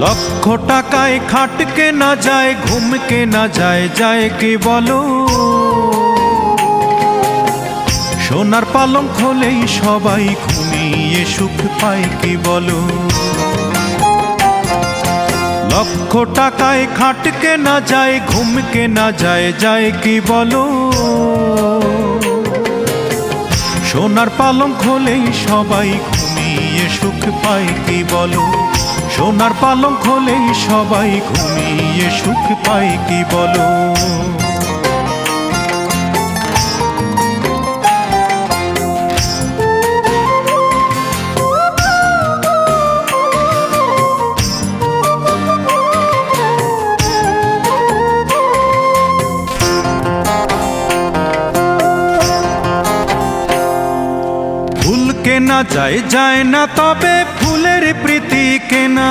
লক্ষ টাকায় খাট কেনা যায়, ঘুম কেনা যায়, যায় কি বলো? সোনার পালঙ্ক হলেই সবাই ঘুমিয়ে সুখ পায় কি বলো? লক্ষ টাকায় খাট কেনা যায়, ঘুম কেনা যায়, যায় কি বলো? সোনার পালঙ্ক হলেই সবাই ঘুমিয়ে সুখ পায় কি বলো? সোনার পালঙ্ক হলেই সবাই ঘুমিয়ে সুখ পায় কি বলো? ফুল কেনা যায়, যায় না, তবে ফুলের প্রীতি কেনা